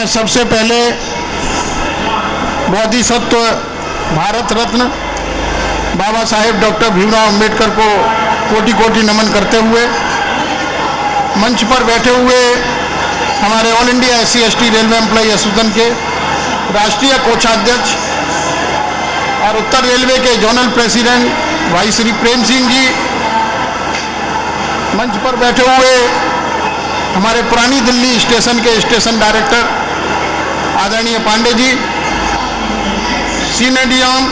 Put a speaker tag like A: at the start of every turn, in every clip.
A: सबसे पहले बोधिसत्व भारत रत्न बाबा साहेब डॉक्टर भीमराव अंबेडकर को कोटि कोटि नमन करते हुए मंच पर बैठे हुए हमारे all India SC/ST railway employee association के राष्ट्रीय कोषाध्यक्ष और उत्तर रेलवे के जोनल प्रेसिडेंट भाई श्री प्रेम सिंह जी, मंच पर बैठे हुए हमारे पुरानी दिल्ली स्टेशन के स्टेशन डायरेक्टर आदरणीय पांडे जी, सीनियर डीएम,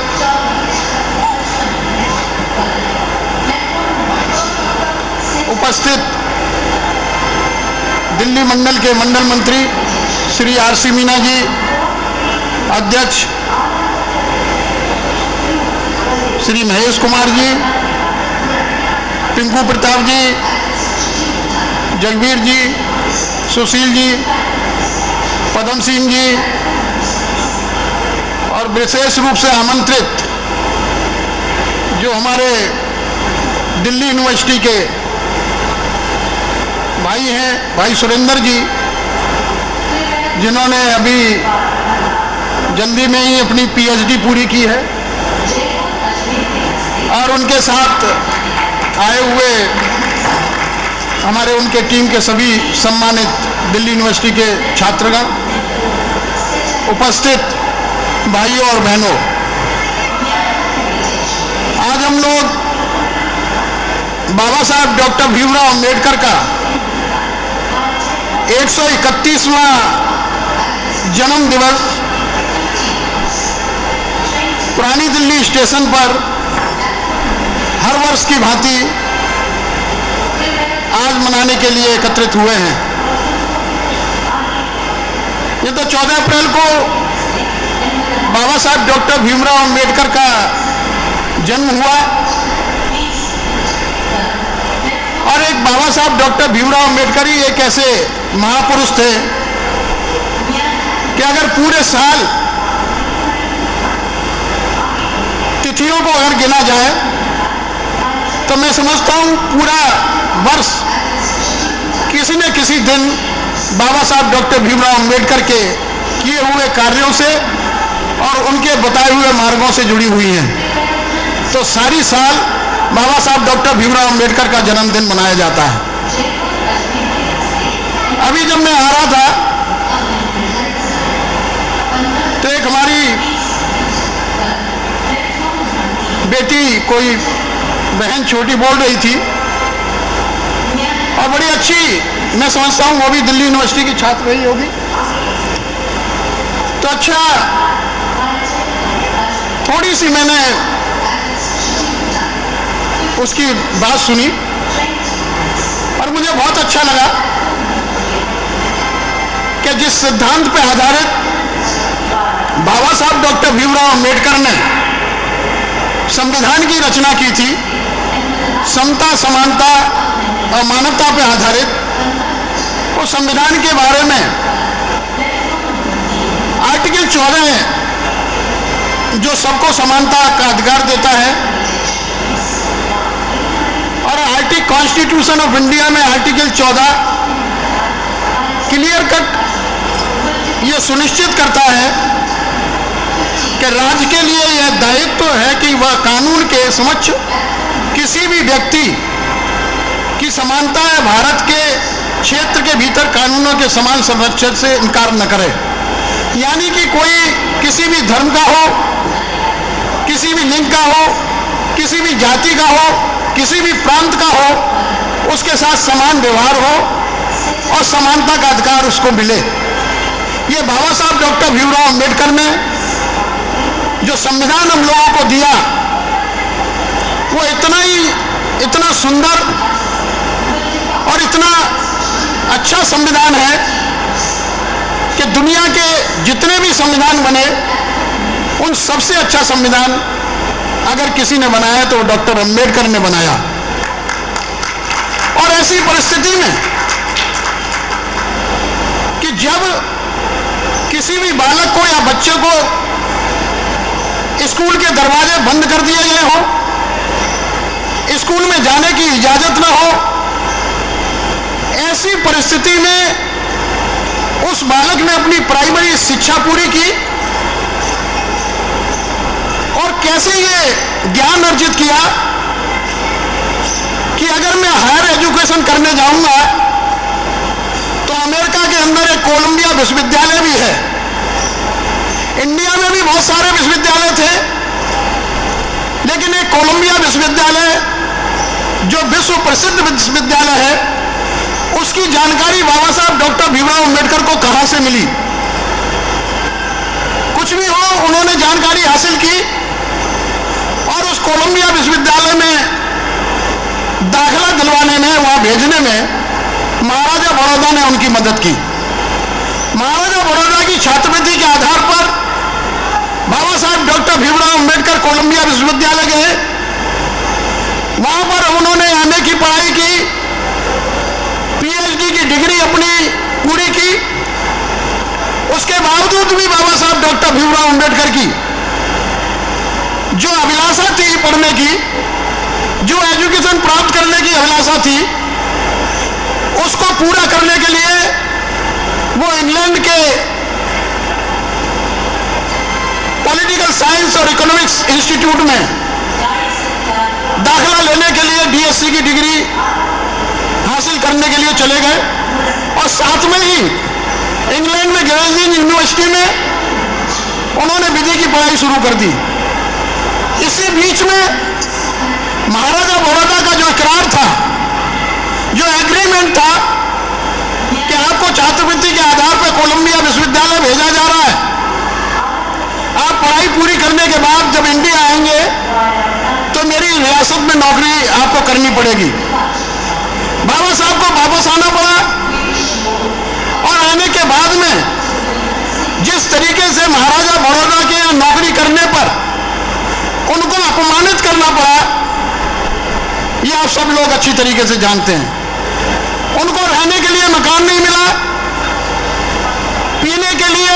A: उपस्थित दिल्ली मंडल के मंडल मंत्री श्री RC मीना जी, अध्यक्ष श्री महेश कुमार जी, पिंकू प्रताप जी, जगवीर जी, सुशील जी, पदम सिंह जी और विशेष रूप से आमंत्रित जो हमारे दिल्ली यूनिवर्सिटी के भाई हैं, भाई सुरेंद्र जी, जिन्होंने अभी जल्दी में ही अपनी PhD पूरी की है, और उनके साथ आए हुए हमारे उनके टीम के सभी सम्मानित दिल्ली यूनिवर्सिटी के छात्रगण, उपस्थित भाइयों और बहनों, आज हम लोग बाबा साहब डॉक्टर भीमराव अंबेडकर का 131वां जन्म दिवस पुरानी दिल्ली स्टेशन पर हर वर्ष की भांति आज मनाने के लिए एकत्रित हुए हैं। ये तो 14 अप्रैल को बाबा साहब डॉक्टर भीमराव अंबेडकर का जन्म हुआ, और एक बाबा साहब डॉक्टर भीमराव अंबेडकर ही एक ऐसे महापुरुष थे कि अगर पूरे साल तिथियों को अगर गिना जाए तो मैं समझता हूं पूरा वर्ष किसी न किसी दिन बाबा साहब डॉक्टर भीमराव अंबेडकर के किए हुए कार्यों से और उनके बताए हुए मार्गों से जुड़ी हुई हैं। तो सारी साल बाबा साहब डॉक्टर भीमराव अंबेडकर का जन्मदिन मनाया जाता है। अभी जब मैं आ रहा था तो एक हमारी बेटी, कोई बहन छोटी बोल रही थी और बड़ी अच्छी, मैं समझता हूं वो भी दिल्ली यूनिवर्सिटी की छात्र रही होगी, तो अच्छा थोड़ी सी मैंने उसकी बात सुनी और मुझे बहुत अच्छा लगा कि जिस सिद्धांत पर आधारित बाबा साहब डॉक्टर भीमराव अंबेडकर ने संविधान की रचना की थी, समता, समानता और मानवता पर आधारित, उस संविधान के बारे में आर्टिकल 14 जो सबको समानता का अधिकार देता है, और कॉन्स्टिट्यूशन ऑफ इंडिया में आर्टिकल 14 क्लियर कट ये सुनिश्चित करता है कि राज्य के लिए यह दायित्व है कि वह कानून के समक्ष किसी भी व्यक्ति की समानता या भारत के क्षेत्र के भीतर कानूनों के समान संरक्षण से इनकार न करे। यानी कि कोई किसी भी धर्म का हो, किसी भी लिंग का हो, किसी भी जाति का हो, किसी भी प्रांत का हो, उसके साथ समान व्यवहार हो और समानता का अधिकार उसको मिले। ये बाबा साहब डॉक्टर भीमराव अंबेडकर ने जो संविधान हम लोगों को दिया, वो इतना सुंदर और इतना अच्छा संविधान है कि दुनिया के जितने भी संविधान बने, उन सबसे अच्छा संविधान अगर किसी ने बनाया तो डॉक्टर अंबेडकर ने बनाया। और ऐसी परिस्थिति में कि जब किसी भी बालक को या बच्चे को स्कूल के दरवाजे बंद कर दिए गए हो, स्कूल में जाने की इजाजत न हो, ऐसी परिस्थिति में उस बालक ने अपनी प्राइमरी शिक्षा पूरी की और कैसे ये ज्ञान अर्जित किया कि अगर मैं हायर एजुकेशन करने जाऊंगा तो अमेरिका के अंदर एक कोलंबिया विश्वविद्यालय भी है, इंडिया में भी बहुत सारे विश्वविद्यालय थे, लेकिन एक कोलंबिया विश्वविद्यालय जो विश्व प्रसिद्ध विश्वविद्यालय है, उसकी जानकारी बाबा साहब डॉक्टर भीमराव अंबेडकर को कहां से मिली? कुछ भी हो, उन्होंने जानकारी हासिल की और उस कोलंबिया विश्वविद्यालय में दाखिला दिलवाने में, वहां भेजने में महाराजा बड़ौदा ने उनकी मदद की। महाराजा बड़ौदा की छात्रवृत्ति के आधार पर बाबा साहब डॉक्टर भीमराव अंबेडकर कोलंबिया विश्वविद्यालय गए। वहां पर उन्होंने एमए की पढ़ाई की, पीएचडी की डिग्री अपनी पूरी की। उसके बावजूद भी बाबा साहब डॉक्टर भीमराव अंबेडकर की जो अभिलाषा थी पढ़ने की, जो एजुकेशन प्राप्त करने की अभिलाषा थी, उसको पूरा करने के लिए वो इंग्लैंड के पॉलिटिकल साइंस और इकोनॉमिक्स इंस्टीट्यूट में दाखिला लेने के लिए डीएससी की डिग्री हासिल करने के लिए चले गए और साथ में ही इंग्लैंड में ग्रेजिंग यूनिवर्सिटी में उन्होंने विधि की पढ़ाई शुरू कर दी। इसी बीच में महाराजा बड़ौदा का जो इकरार था, जो एग्रीमेंट था कि आपको छात्रवृत्ति के आधार पर कोलंबिया विश्वविद्यालय भेजा जा रहा है, आप पढ़ाई पूरी करने के बाद जब इंडिया आएंगे तो मेरी रियासत में नौकरी आपको करनी पड़ेगी। बाबा साहब को वापस आना पड़ा और आने के बाद में जिस तरीके से महाराजा बड़ौदा के यहाँ नौकरी करने पर उनको अपमानित करना पड़ा, ये आप सब लोग अच्छी तरीके से जानते हैं। उनको रहने के लिए मकान नहीं मिला, पीने के लिए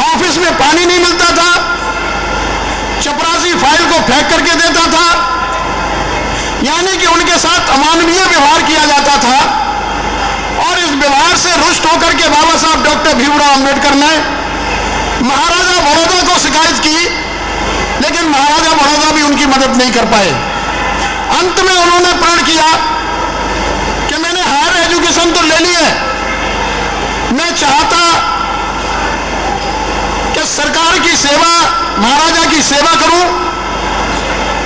A: ऑफिस में पानी नहीं मिलता था, चपरासी फाइल को फेंक करके देता था, यानी कि उनके साथ अमानवीय व्यवहार किया जाता था। और इस व्यवहार से रुष्ट होकर के बाबा साहब डॉक्टर भीमराव अंबेडकर ने महाराजा बड़ौदा को शिकायत की, लेकिन महाराजा बड़ौदा भी उनकी मदद नहीं कर पाए। अंत में उन्होंने प्रण किया कि मैंने हायर एजुकेशन तो ले ली है, मैं चाहता कि सरकार की सेवा, महाराजा की सेवा करूं,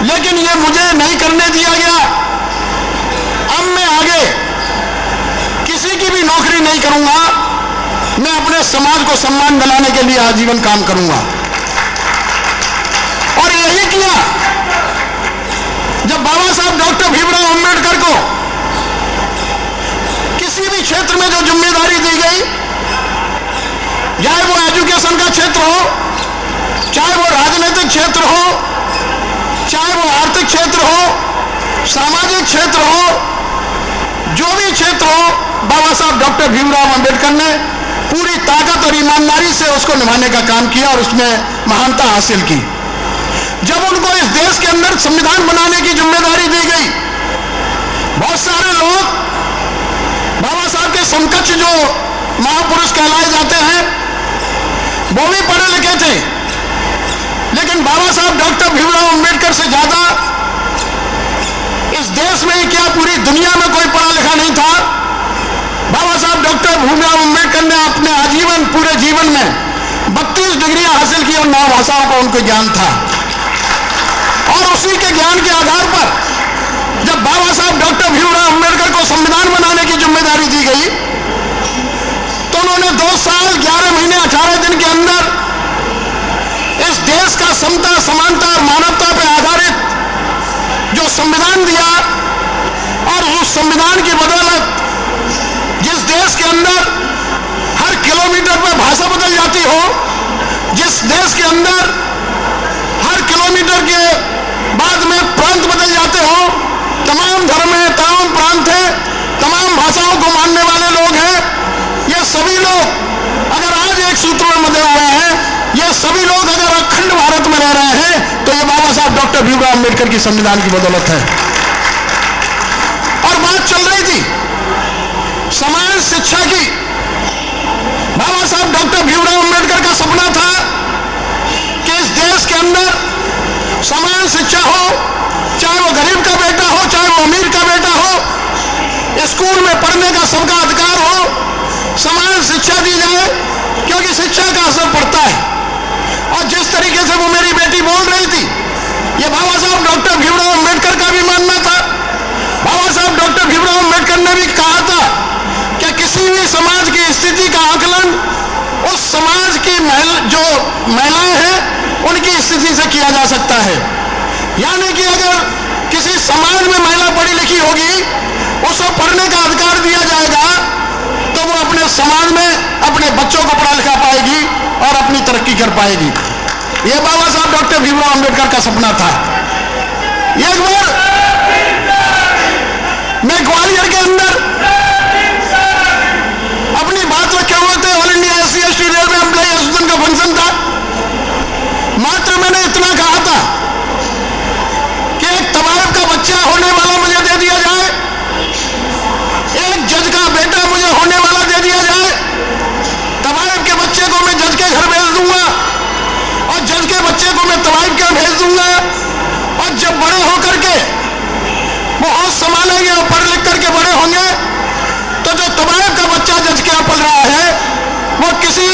A: लेकिन ये मुझे नहीं करने दिया गया। अब मैं आगे किसी की भी नौकरी नहीं करूंगा, मैं अपने समाज को सम्मान दिलाने के लिए आजीवन काम करूंगा। और यही किया। जब बाबा साहब डॉक्टर भीमराव अंबेडकर को किसी भी क्षेत्र में जो जिम्मेदारी दी गई, चाहे वो एजुकेशन का क्षेत्र हो, चाहे वो राजनीतिक क्षेत्र हो, चाहे वो आर्थिक क्षेत्र हो, सामाजिक क्षेत्र हो, जो भी क्षेत्र हो, बाबा साहब डॉक्टर भीमराव अंबेडकर ने पूरी ताकत और ईमानदारी से उसको निभाने का काम किया और उसमें महानता हासिल की। जब उनको इस देश के अंदर संविधान बनाने की जिम्मेदारी दी गई, बहुत सारे लोग बाबा साहब के समकक्ष जो महापुरुष कहलाए जाते हैं, वो भी पढ़े लिखे थे, लेकिन बाबा साहब डॉक्टर भीमराव अंबेडकर से ज्यादा इस देश में ही क्या पूरी दुनिया में कोई पढ़ा लिखा नहीं था। बाबा साहब डॉक्टर भीमराव अंबेडकर ने अपने आजीवन, पूरे जीवन में 32 डिग्रियां हासिल की और 9 भाषाओं का उनको ज्ञान था। और उसी के ज्ञान के आधार पर जब बाबा साहब डॉक्टर भीमराव अंबेडकर को संविधान बनाने की जिम्मेदारी दी गई, तो उन्होंने 2 साल 11 महीने 18 दिन के अंदर इस देश का समता, समानता और मानवता पर आधारित जो संविधान दिया, और उस संविधान की बदौलत जिस देश के अंदर हर किलोमीटर पर भाषा बदल जाती हो, जिस देश के अंदर हर किलोमीटर के बाद में प्रांत बदल जाते हो, तमाम धर्म है, तमाम प्रांत है, तमाम भाषाओं को मानने वाले लोग हैं, ये सभी लोग अगर आज एक सूत्र में बंधे हुए हैं, ये सभी लोग अगर अखंड भारत में रह रहे हैं, तो ये बाबा साहब डॉक्टर भीमराव अंबेडकर की संविधान की बदौलत है। और बात चल रही थी समाज शिक्षा की बाबा साहब डॉक्टर भीमराव अंबेडकर का सपना था कि इस देश के अंदर समान शिक्षा हो, चाहे वो गरीब का बेटा हो, चाहे वो अमीर का बेटा हो, स्कूल में पढ़ने का सबका अधिकार हो, समान शिक्षा दी जाए, क्योंकि शिक्षा का असर पड़ता है। और जिस तरीके से वो मेरी बेटी बोल रही थी, ये बाबा साहब डॉक्टर भीमराव अंबेडकर का भी मानना था। बाबा साहब डॉक्टर भीमराव अंबेडकर ने भी कहा था कि किसी भी समाज की स्थिति का आकलन उस समाज की जो महिलाएं हैं उनकी स्थिति से किया जा सकता है। यानी कि अगर किसी समाज में महिला पढ़ी लिखी होगी, उसको पढ़ने का अधिकार दिया जाएगा, तो वो अपने समाज में अपने बच्चों को पढ़ा लिखा पाएगी और अपनी तरक्की कर पाएगी। ये बाबा साहब डॉक्टर भीमराव अंबेडकर का सपना था। एक बार मैं ग्वालियर के अंदर अपनी बात रखे हुए थे, all India SC ST railway employee association का फंक्शन था। मात्र मैंने इतना कहा था कि एक तवायफ का बच्चा होने वाला मुझे दे दिया जाए, एक जज का बेटा मुझे होने वाला दे दिया जाए, तवायफ के बच्चे को मैं जज के घर भेज दूंगा और जज के बच्चे को मैं तवायफ के भेज दूंगा, और जब बड़े होकर के वो होश संभालेंगे और पढ़ लिख करके बड़े होंगे, तो जो तवायफ का बच्चा जज के यहाँ पढ़ रहा है, वो किसी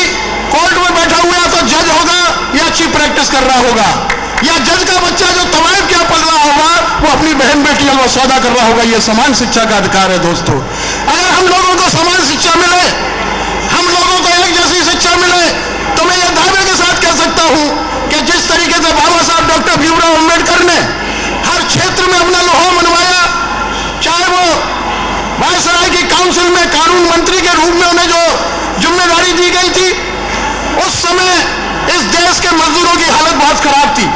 A: कोर्ट में बैठा हुआ तो जज होगा या अच्छी प्रैक्टिस कर रहा होगा, या जज का बच्चा जो तवायफ क्या पढ़ रहा होगा वो अपनी बहन बेटियों को सौदा कर रहा होगा। ये समान शिक्षा का अधिकार है दोस्तों। अगर हम लोगों को समान शिक्षा मिले, हम लोगों को एक जैसी शिक्षा मिले, तो मैं ये दावे के साथ कह सकता हूं कि जिस तरीके से बाबा साहब डॉक्टर भीमराव अंबेडकर ने हर क्षेत्र में अपना लोहा मनवाया, चाहे वो वायसराय की काउंसिल में कानून मंत्री के रूप में उन्हें जो जिम्मेदारी दी गई थी, उस समय इस देश के मजदूरों की हालत बहुत खराब थी।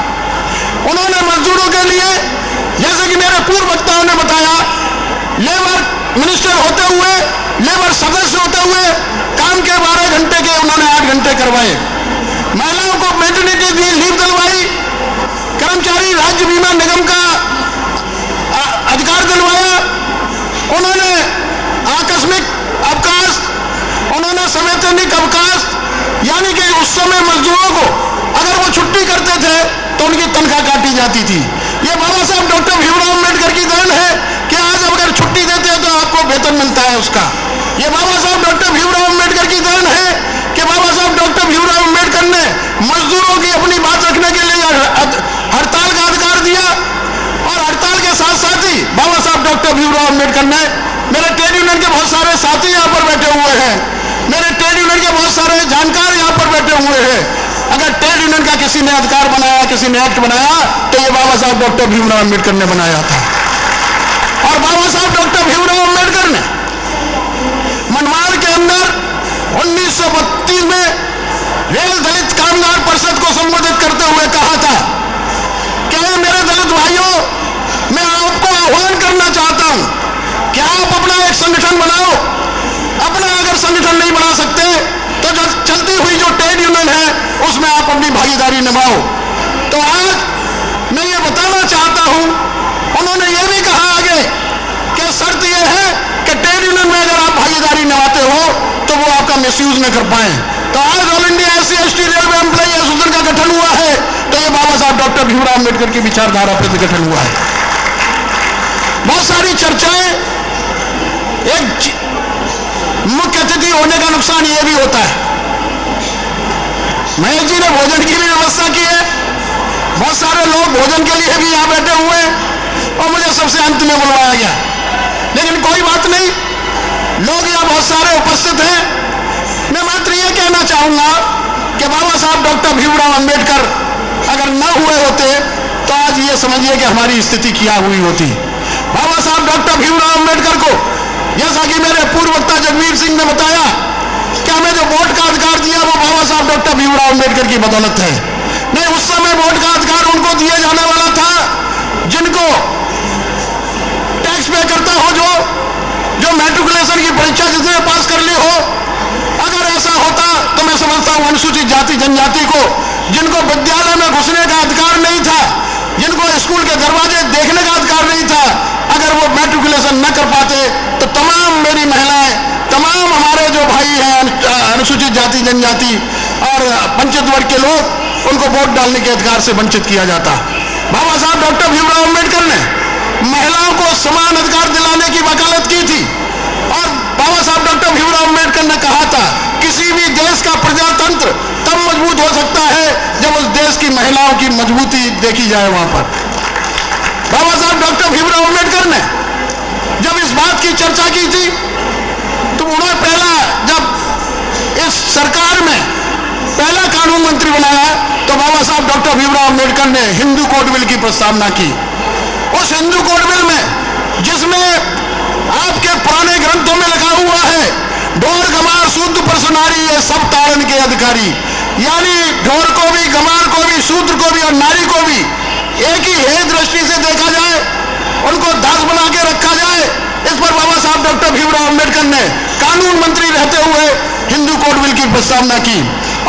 A: उन्होंने मजदूरों के लिए, जैसे कि मेरे पूर्व वक्ताओं ने बताया, लेबर मिनिस्टर होते हुए, लेबर सदस्य होते हुए काम के 12 घंटे के उन्होंने 8 घंटे करवाए। महिलाओं को मैटरनिटी लीव दिलवाई, कर्मचारी राज्य बीमा निगम का अधिकार दिलवाया, उन्होंने आकस्मिक अवकाश, उन्होंने संवैधानिक अवकाश, यानी कि उस समय मजदूरों को अगर वो छुट्टी करते थे तो उनकी तनख्वाह काटी जाती थी। ये बाबा साहब डॉक्टर भीमराव अंबेडकर की देन है कि आज अगर छुट्टी देते हैं तो आपको वेतन मिलता है उसका। ये बाबा साहब डॉक्टर भीमराव अंबेडकर की देन है कि बाबा साहब डॉक्टर भीमराव अंबेडकर ने मजदूरों की अपनी बात रखने के लिए हड़ताल का अधिकार दिया, और हड़ताल के साथ साथ ही बाबा साहब डॉक्टर भीमराव अंबेडकर ने, मेरे ट्रेड यूनियन के बहुत सारे साथी यहाँ पर बैठे हुए हैं, मेरे ट्रेड यूनियन के बहुत सारे जानकार यहाँ पर बैठे हुए हैं, अगर ट्रेड यूनियन का किसी ने अधिकार बनाया, किसी ने एक्ट बनाया, तो ये बाबा साहब डॉक्टर भीमराव अंबेडकर ने बनाया था। और बाबा साहब डॉक्टर भीमराव अंबेडकर ने मनमाड़ के अंदर 1932 में रेल दलित कामगार परिषद को संबोधित करते हुए कहा था कि मेरे दलित भाइयों, मैं आपको आह्वान करना चाहता हूं कि आप अपना एक संगठन बनाओ। अपना अगर संगठन नहीं बना सकते तो जो चलती हुई जो ट्रेड यूनियन है उसमें आप अपनी भागीदारी निभाओ। तो आज मैं ये बताना चाहता हूं, उन्होंने ये भी कहा आगे कि शर्त ये है कि ट्रेड यूनियन में अगर आप भागीदारी निभाते हो तो वो आपका मिसयूज न कर पाए। तो आज all India SC ST railway employee association का गठन हुआ है, तो ये बाबा साहब डॉक्टर भीमराव अंबेडकर की विचारधारा पर गठन हुआ है। बहुत सारी चर्चाएं, एक मुख्य अतिथि होने का नुकसान ये भी होता है, महेश जी ने भोजन की भी व्यवस्था की है, बहुत सारे लोग भोजन के लिए भी यहाँ बैठे हुए हैं, और मुझे सबसे अंत में बुलवाया गया, लेकिन कोई बात नहीं, लोग यहाँ बहुत सारे उपस्थित हैं। मैं मात्र ये कहना चाहूंगा कि बाबा साहब डॉक्टर भीमराव अंबेडकर अगर न हुए होते तो आज ये समझिए कि हमारी स्थिति क्या हुई होती। बाबा साहब डॉक्टर भीमराव अंबेडकर को, जैसा कि मेरे पूर्व वक्ता जगवीर सिंह ने बताया कि हमें जो वोट का अधिकार दिया वो बाबा साहब डॉक्टर भीमराव अंबेडकर की बदौलत है। नहीं, उस समय वोट का अधिकार उनको दिया जाने वाला था जिनको टैक्स पे करता हो, जो मैट्रिकुलेशन की परीक्षा जिसने पास कर ली हो। अगर ऐसा होता तो मैं समझता हूं अनुसूचित जाति जनजाति को, जिनको विद्यालय में घुसने का अधिकार नहीं था, जिनको स्कूल के दरवाजे देखने का अधिकार नहीं था, अगर वो मैट्रिकुलेशन न कर पाते तो तमाम मेरी महिलाएं, तमाम अनुसूचित जाति जनजाति और वंचित वर्ग के लोग, उनको वोट डालने के अधिकार से वंचित किया जाता। बाबा साहब डॉक्टर भीमराव अम्बेडकर ने महिलाओं को समान अधिकार दिलाने की वकालत की थी और बाबा साहब डॉक्टर भीमराव अम्बेडकर ने कहा था किसी भी देश का प्रजातंत्र तब मजबूत हो सकता है जब उस देश की महिलाओं की मजबूती देखी जाए। वहां पर बाबा साहब डॉक्टर भीमराव अम्बेडकर ने जब इस बात की चर्चा की थी तो उन्होंने पहला, जब इस सरकार में पहला कानून मंत्री बनाया तो बाबा साहब डॉक्टर भीमराव अम्बेडकर ने हिंदू कोड बिल की प्रस्तावना की। उस हिंदू कोड बिल में, जिसमें आपके पुराने ग्रंथों में लिखा हुआ है ढोर गमार शूद्र पर नारी ये सब ताड़न के अधिकारी, यानी ढोर को भी, गमार को भी, शूद्र को भी और नारी को भी एक ही हे दृष्टि से देखा जाए, उनको दास बना के रखा जाए। इस पर बाबा साहब डॉक्टर भीमराव अम्बेडकर ने कानून मंत्री रहते हुए हिंदू कोड बिल की प्रस्तावना की।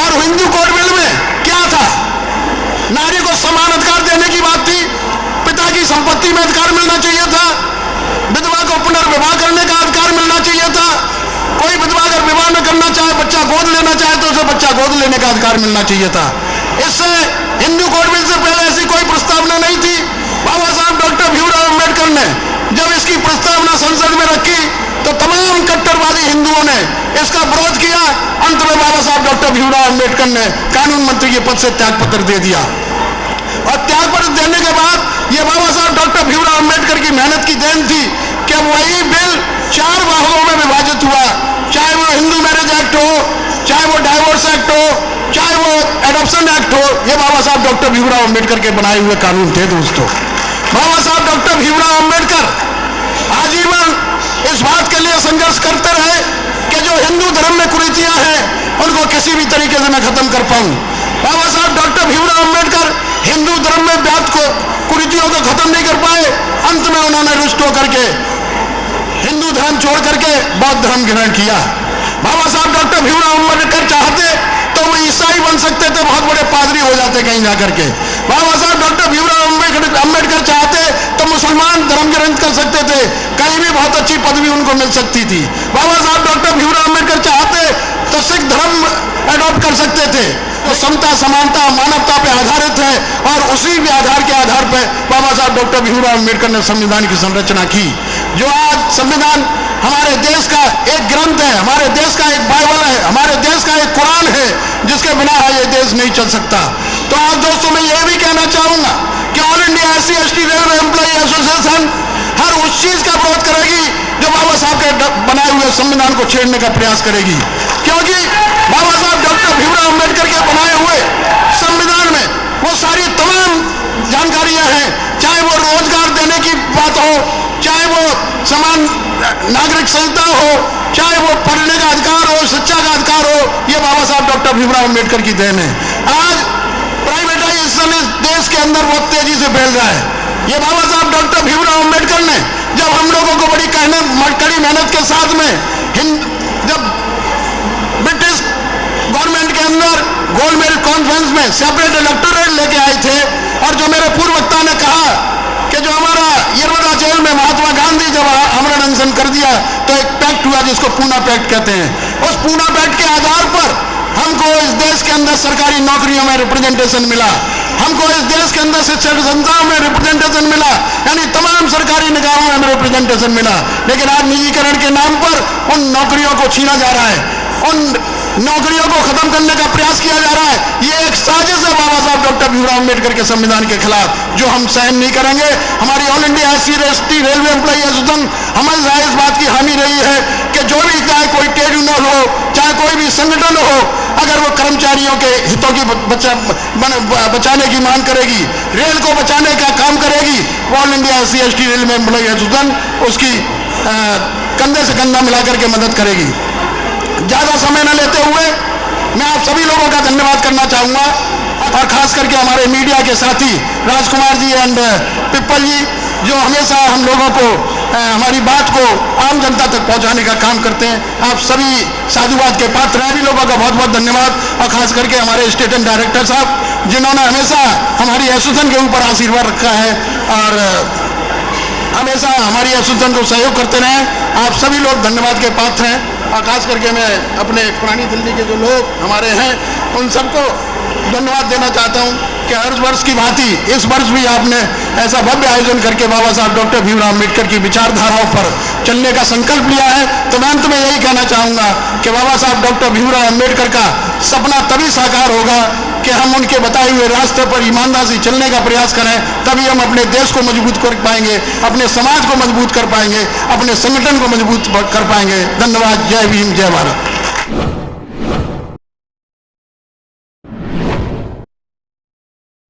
A: और हिंदू कोड बिल में क्या था? नारी को समान अधिकार देने की बात थी, पिता की संपत्ति में अधिकार मिलना चाहिए था, विधवा को पुनर्विवाह करने का अधिकार मिलना चाहिए था, कोई विधवा अगर विवाह न करना चाहे, बच्चा गोद लेना चाहे तो उसे बच्चा गोद लेने का अधिकार मिलना चाहिए था। इससे हिंदू कोड बिल से पहले ऐसी कोई प्रस्तावना नहीं थी। बाबा साहब डॉक्टर भीमराव अम्बेडकर ने जब इसकी प्रस्तावना संसद में रखी तो तमाम कट्टरवादी हिंदुओं ने इसका विरोध किया। अंत में बाबा साहब डॉक्टर भीमराव अम्बेडकर ने कानून मंत्री के पद से त्यागपत्र दे दिया और त्यागपत्र देने के बाद ये बाबा साहब डॉक्टर भीमराव अम्बेडकर की मेहनत की देन थी कि वही बिल 4 भागों में विभाजित हुआ, चाहे वो हिंदू मैरिज एक्ट हो, चाहे वो डाइवोर्स एक्ट हो, चाहे वो एडॉप्शन एक्ट हो। ये बाबा साहब डॉक्टर भीमराव अम्बेडकर के बनाए हुए कानून थे। दोस्तों, बाबा साहब डॉक्टर भीमराव अम्बेडकर आजीवन इस बात के लिए संघर्ष करते रहे कि जो हिंदू धर्म में कुरीतियां हैं उनको किसी भी तरीके से मैं खत्म कर पाऊं। बाबा साहब डॉक्टर भीमराव अम्बेडकर हिंदू धर्म में व्याप्त कुरीतियों को खत्म नहीं कर पाए। अंत में उन्होंने रुष्ट होकर के हिंदू धर्म छोड़ करके बौद्ध धर्म ग्रहण किया। बाबा साहब डॉक्टर भीमराव अम्बेडकर चाहते तो वो ईसाई बन सकते थे, बहुत बड़े पादरी हो जाते कहीं जाकर के। बाबा साहब डॉक्टर भीमराव अम्बेडकर चाहते तो मुसलमान धर्म ग्रहण कर सकते थे, कहीं भी बहुत अच्छी पदवी उनको मिल सकती थी। बाबा साहब डॉक्टर भीमराव अम्बेडकर चाहते तो सिख धर्म अडॉप्ट कर सकते थे। तो समता, समानता, मानवता पे आधारित है और उसी भी आधार के आधार पर बाबा साहब डॉक्टर भीमराव अम्बेडकर ने संविधान की संरचना की। जो आज संविधान हमारे देश का एक ग्रंथ है, हमारे देश का एक बाइबल है, हमारे देश का एक कुरान है, जिसके बिना ये देश नहीं चल सकता। तो आज दोस्तों मैं ये भी कहना चाहूंगा कि all India SC/ST railway employee association हर उस चीज का विरोध करेगी जो बाबा साहब के बनाए हुए संविधान को छेड़ने का प्रयास करेगी, क्योंकि बाबा साहब डॉक्टर भीमराव अम्बेडकर के बनाए हुए संविधान में वो सारी तमाम जानकारियां हैं, चाहे वो रोजगार देने की बात हो, चाहे वो समान नागरिक संहिता हो, चाहे वो पढ़ने का अधिकार हो, शिक्षा का अधिकार हो, ये बाबा साहब डॉक्टर भीमराव अम्बेडकर की देन है। आज प्राइवेटाइजेशन इस देश के अंदर बहुत तेजी से फैल रहा है। ये बाबा साहब डॉक्टर भीमराव अम्बेडकर ने जब हम लोगों को बड़ी कड़ी मेहनत के साथ में जब ब्रिटिश गवर्नमेंट के अंदर गोलमेज कॉन्फ्रेंस में सेपरेट इलेक्टोरेट लेके आए थे, और जो मेरे पूर्व वक्ता ने कहा कि जो हमारा यरवदा जेल में महात्मा गांधी जब आमरण अनशन कर दिया तो एक पैक्ट हुआ जिसको पूना पैक्ट कहते हैं। उस पूना पैक्ट के आधार पर हमको इस देश के अंदर सरकारी नौकरियों में रिप्रेजेंटेशन मिला, हमको इस देश के अंदर शिक्षण संस्थाओं में रिप्रेजेंटेशन मिला, यानी तमाम सरकारी निकायों में रिप्रेजेंटेशन मिला। लेकिन आज निजीकरण के नाम पर उन नौकरियों को छीना जा रहा है, उन नौकरियों को खत्म करने का प्रयास किया जा रहा है। ये एक साजिश है बाबा साहब डॉक्टर भीमराव अम्बेडकर के संविधान के खिलाफ, जो हम सहन नहीं करेंगे। हमारी all India SC/ST railway employee association हमारी इस बात की हामी रही है कि जो भी, चाहे कोई ट्रेड यूनियन हो, चाहे कोई भी संगठन हो, अगर वो कर्मचारियों के हितों की बचाने की मांग करेगी, रेल को बचाने का काम करेगी, all India SC/ST railway employee association उसकी कंधे से कंधा मिलाकर के मदद करेगी। ज्यादा समय न लेते हुए मैं आप सभी लोगों का धन्यवाद करना चाहूंगा, और खास करके हमारे मीडिया के साथी राजकुमार जी एंड पिप्पल जी, जो हमेशा हम लोगों को हमारी बात को आम जनता तक पहुंचाने का काम करते हैं। आप सभी साधुवाद के पात्र हैं, भी लोगों का बहुत बहुत धन्यवाद। और खास करके हमारे स्टेट एंड डायरेक्टर साहब, जिन्होंने हमेशा हमारी एसोसिएशन के ऊपर आशीर्वाद रखा है और हमेशा हमारी एसोसिएशन को सहयोग करते रहे। आप सभी लोग धन्यवाद के पात्र हैं। और खास करके मैं अपने पुरानी दिल्ली के जो लोग हमारे हैं उन सबको धन्यवाद देना चाहता हूं कि हर वर्ष की भांति इस वर्ष भी आपने ऐसा भव्य आयोजन करके बाबा साहब डॉक्टर भीमराव अम्बेडकर की विचारधाराओं पर चलने का संकल्प लिया है। तो मैं अंत में यही कहना चाहूँगा कि बाबा साहब डॉक्टर भीमराव अम्बेडकर का सपना तभी साकार होगा कि हम उनके बताए हुए रास्ते पर ईमानदारी से चलने का प्रयास करें, तभी हम अपने देश को मजबूत कर पाएंगे, अपने समाज को मजबूत कर पाएंगे, अपने संगठन को मजबूत कर पाएंगे। धन्यवाद। जय भीम, जय भारत।